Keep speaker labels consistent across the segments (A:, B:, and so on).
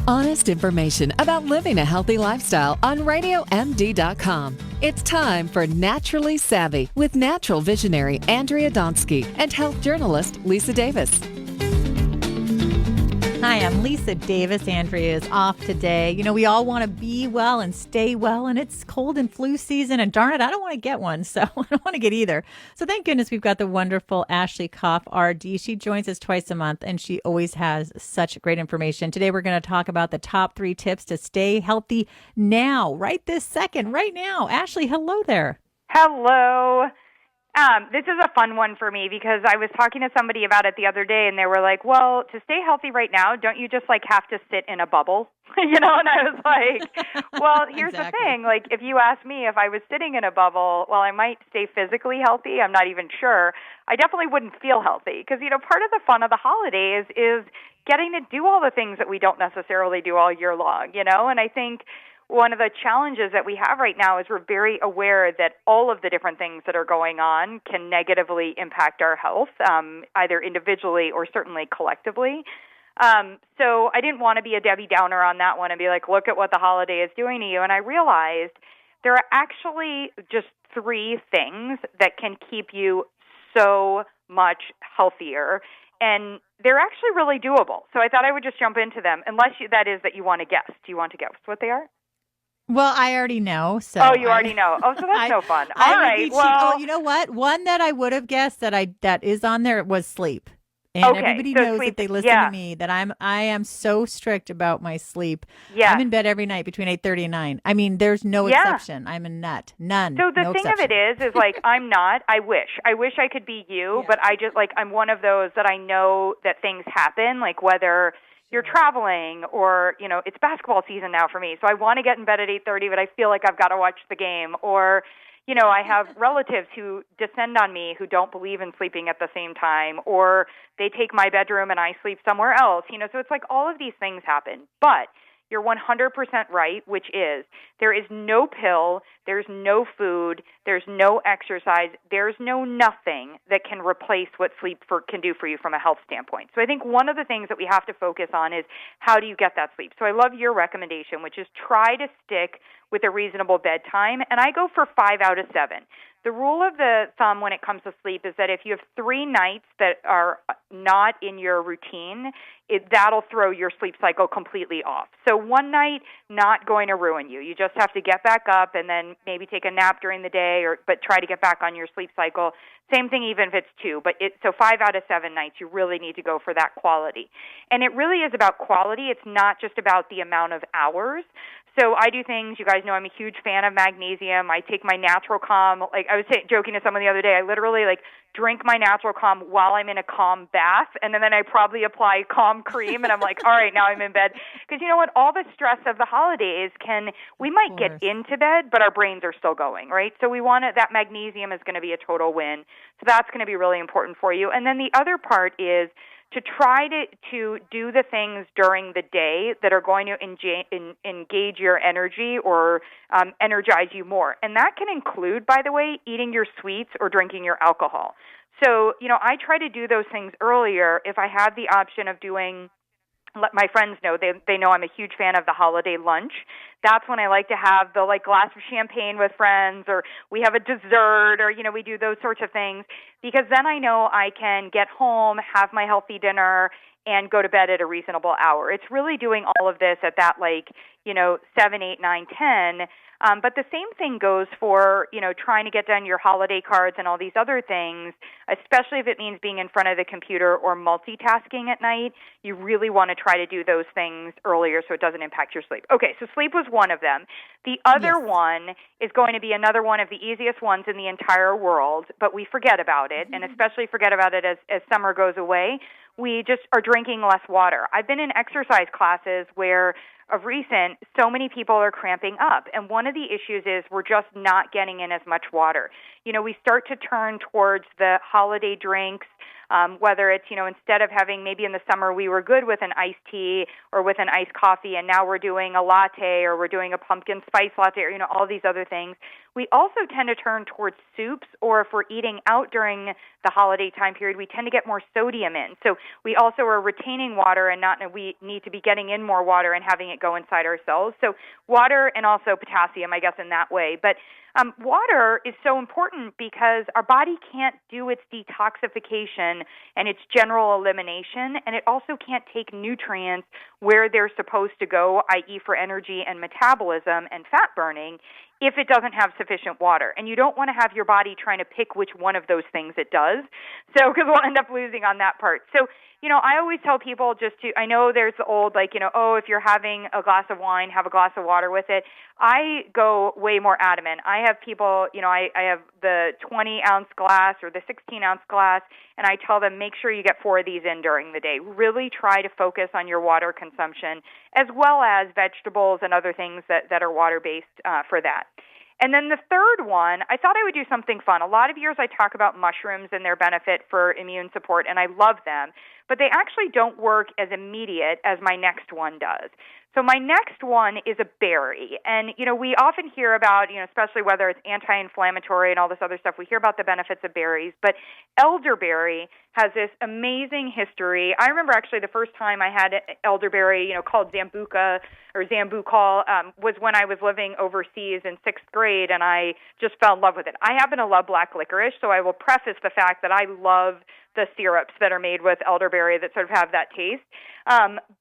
A: Honest information about living a healthy lifestyle on RadioMD.com. It's time for Naturally Savvy with natural visionary Andrea Donsky and health journalist Lisa Davis.
B: Hi, I'm Lisa Davis. Andrea is off today. You know, we all want to be well and stay well, and it's cold and flu season, and darn it, I don't want to get one, so I don't want to get either. So thank goodness we've got the wonderful Ashley Koff, RD. She joins us twice a month, and she always has such great information. Today we're going to talk about the top 3 tips to stay healthy now, right this second, right now. Ashley, hello there.
C: Hello. This is a fun one for me because I was talking to somebody about it the other day, and they were like, well, to stay healthy right now, don't you just have to sit in a bubble? And I was like, well, here's the thing. If you ask me if I was sitting in a bubble, well, I might stay physically healthy. I'm not even sure. I definitely wouldn't feel healthy because, part of the fun of the holidays is getting to do all the things that we don't necessarily do all year long, and I think one of the challenges that we have right now is we're very aware that all of the different things that are going on can negatively impact our health, either individually or certainly collectively. So I didn't want to be a Debbie Downer on that one and be like, look at what the holiday is doing to you. And I realized there are actually just 3 things that can keep you so much healthier. And they're actually really doable. So I thought I would just jump into them, unless that is that you want to guess. Do you want to guess what they are?
B: Well, I already know. So
C: you already know. Oh, so that's no fun. All right. Well,
B: you know what? One that I would have guessed that is on there was sleep. And everybody knows that they listen to me that I am so strict about my sleep. Yeah. I'm in bed every night between 8:30 and 9. I mean, there's no exception. I'm a nut. None.
C: So the thing of it is I'm not. I wish I could be you, but I just I'm one of those that I know that things happen, whether you're traveling or, it's basketball season now for me. So I want to get in bed at 8:30, but I feel like I've got to watch the game. Or, I have relatives who descend on me who don't believe in sleeping at the same time, or they take my bedroom and I sleep somewhere else. So it's all of these things happen. But you're 100% right, which is there is no pill, there's no food, there's no exercise, there's no nothing that can replace what sleep can do for you from a health standpoint. So I think one of the things that we have to focus on is how do you get that sleep? So I love your recommendation, which is try to stick with a reasonable bedtime, and I go for 5 out of 7. The rule of the thumb when it comes to sleep is that if you have 3 nights that are not in your routine, that'll throw your sleep cycle completely off. So one night, not going to ruin you. You just have to get back up and then maybe take a nap during the day, but try to get back on your sleep cycle. Same thing even if it's 2. So 5 out of 7 nights, you really need to go for that quality. And it really is about quality. It's not just about the amount of hours. So I do things, you guys know I'm a huge fan of magnesium. I take my Natural Calm, I was joking to someone the other day, I literally drink my Natural Calm while I'm in a Calm bath, and then I probably apply Calm cream, and I'm like, all right, now I'm in bed. Because you know what, all the stress of the holidays we might get into bed, but our brains are still going, right? So we want that magnesium is going to be a total win. So that's going to be really important for you. And then the other part is to try to do the things during the day that are going to engage your energy or energize you more. And that can include, by the way, eating your sweets or drinking your alcohol. So, I try to do those things earlier if I have the option of doing. Let my friends know, they know I'm a huge fan of the holiday lunch. That's when I like to have the glass of champagne with friends, or we have a dessert, or we do those sorts of things, because then I know I can get home, have my healthy dinner, and go to bed at a reasonable hour. It's really doing all of this at that 7, 8, 9, 10. But the same thing goes for, trying to get done your holiday cards and all these other things, especially if it means being in front of the computer or multitasking at night. You really want to try to do those things earlier so it doesn't impact your sleep. Okay, so sleep was one of them. The other one is going to be another one of the easiest ones in the entire world, but we forget about it, and especially forget about it as summer goes away. We just are drinking less water. I've been in exercise classes where of recent, so many people are cramping up. And one of the issues is we're just not getting in as much water. We start to turn towards the holiday drinks, Whether it's, instead of having, maybe in the summer we were good with an iced tea or with an iced coffee, and now we're doing a latte or we're doing a pumpkin spice latte, or, all these other things. We also tend to turn towards soups, or if we're eating out during the holiday time period, we tend to get more sodium in. So we also are retaining water, and we need to be getting in more water and having it go inside our cells. So water, and also potassium, I guess, in that way. But water is so important because our body can't do its detoxification and its general elimination, and it also can't take nutrients where they're supposed to go, i.e. for energy and metabolism and fat burning, if it doesn't have sufficient water. And you don't want to have your body trying to pick which one of those things it does, so because we'll end up losing on that part. So, I always tell people I know there's the old, if you're having a glass of wine, have a glass of water with it. I go way more adamant. I have people, I have the 20-ounce glass or the 16-ounce glass, and I tell them, make sure you get 4 of these in during the day. Really try to focus on your water consumption, as well as vegetables and other things that are water-based for that. And then the third one, I thought I would do something fun. A lot of years I talk about mushrooms and their benefit for immune support, and I love them, but they actually don't work as immediate as my next one does. So my next one is a berry. And, we often hear about, especially whether it's anti-inflammatory and all this other stuff, we hear about the benefits of berries. But elderberry has this amazing history. I remember actually the first time I had elderberry, called Zambuca or Zambucol, was when I was living overseas in 6th grade, and I just fell in love with it. I happen to love black licorice, so I will preface the fact that I love the syrups that are made with elderberry that sort of have that taste.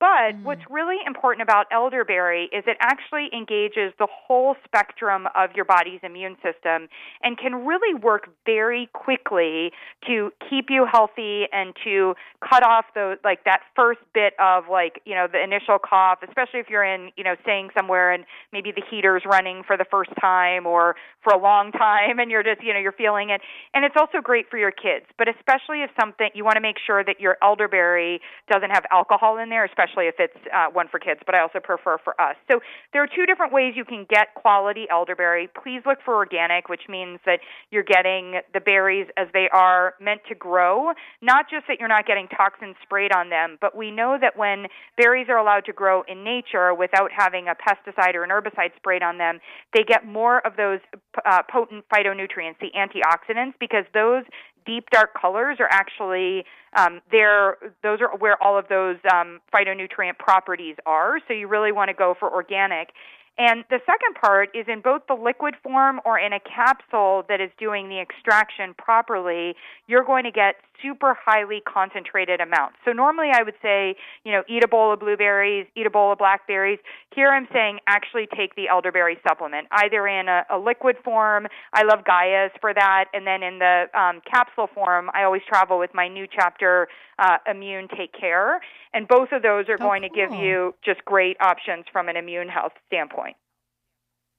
C: But what's really important about elderberry is it actually engages the whole spectrum of your body's immune system and can really work very quickly to keep you healthy and to cut off that first bit of the initial cough, especially if you're in, staying somewhere and maybe the heater's running for the first time or for a long time and you're just, you're feeling it. And it's also great for your kids, but especially if you want to make sure that your elderberry doesn't have alcohol in there, especially if it's one for kids, but I also prefer for us. So there are 2 different ways you can get quality elderberry. Please look for organic, which means that you're getting the berries as they are meant to grow, not just that you're not getting toxins sprayed on them, but we know that when berries are allowed to grow in nature without having a pesticide or an herbicide sprayed on them, they get more of those potent phytonutrients, the antioxidants, because those deep dark colors are actually those are where all of those phytonutrient properties are. So you really want to go for organic. And the second part is in both the liquid form or in a capsule that is doing the extraction properly, you're going to get super highly concentrated amounts. So normally I would say, eat a bowl of blueberries, eat a bowl of blackberries. Here I'm saying actually take the elderberry supplement, either in a liquid form. I love Gaia's for that. And then in the capsule form, I always travel with my new chapter, Immune Take Care. And both of those are going to give you just great options from an immune health standpoint.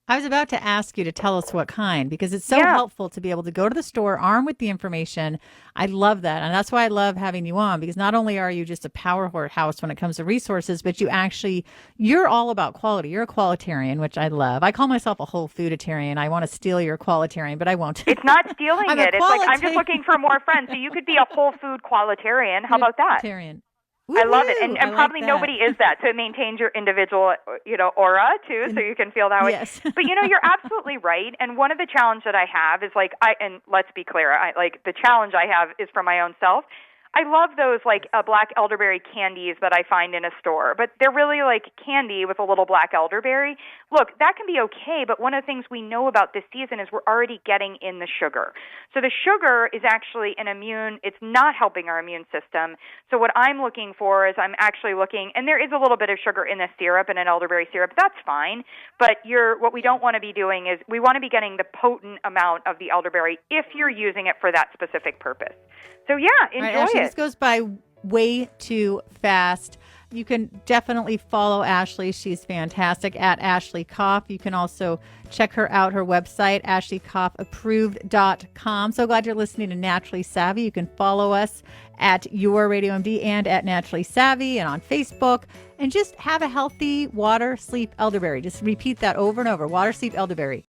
B: I was about to ask you to tell us what kind, because it's so helpful to be able to go to the store armed with the information. I love that. And that's why I love having you on, because not only are you just a powerhouse when it comes to resources, but you're all about quality. You're a qualitarian, which I love. I call myself a whole fooditarian. I want to steal your qualitarian, but I won't.
C: It's not stealing it. It's like I'm just looking for more friends. So you could be a whole food qualitarian. How about that?
B: Woo-hoo!
C: I love it. And probably
B: that.
C: Nobody is that. So it maintains your individual, aura too, so you can feel that way.
B: Yes.
C: But, you're absolutely right. And one of the challenges that I have is and let's be clear, the challenge I have is for my own self. I love those black elderberry candies that I find in a store, but they're really like candy with a little black elderberry. Look, that can be okay, but one of the things we know about this season is we're already getting in the sugar. So the sugar is actually it's not helping our immune system. So what I'm looking for is I'm actually looking, and there is a little bit of sugar in the syrup and an elderberry syrup, that's fine, but what we don't want to be doing is we want to be getting the potent amount of the elderberry if you're using it for that specific purpose. So enjoy
B: Ashley,
C: it.
B: This goes by way too fast. You can definitely follow Ashley. She's fantastic at Ashley Koff. You can also check her out, her website, ashleykoff.approved.com. So glad you're listening to Naturally Savvy. You can follow us at Your Radio MD and at Naturally Savvy and on Facebook. And just have a healthy water, sleep, elderberry. Just repeat that over and over. Water, sleep, elderberry.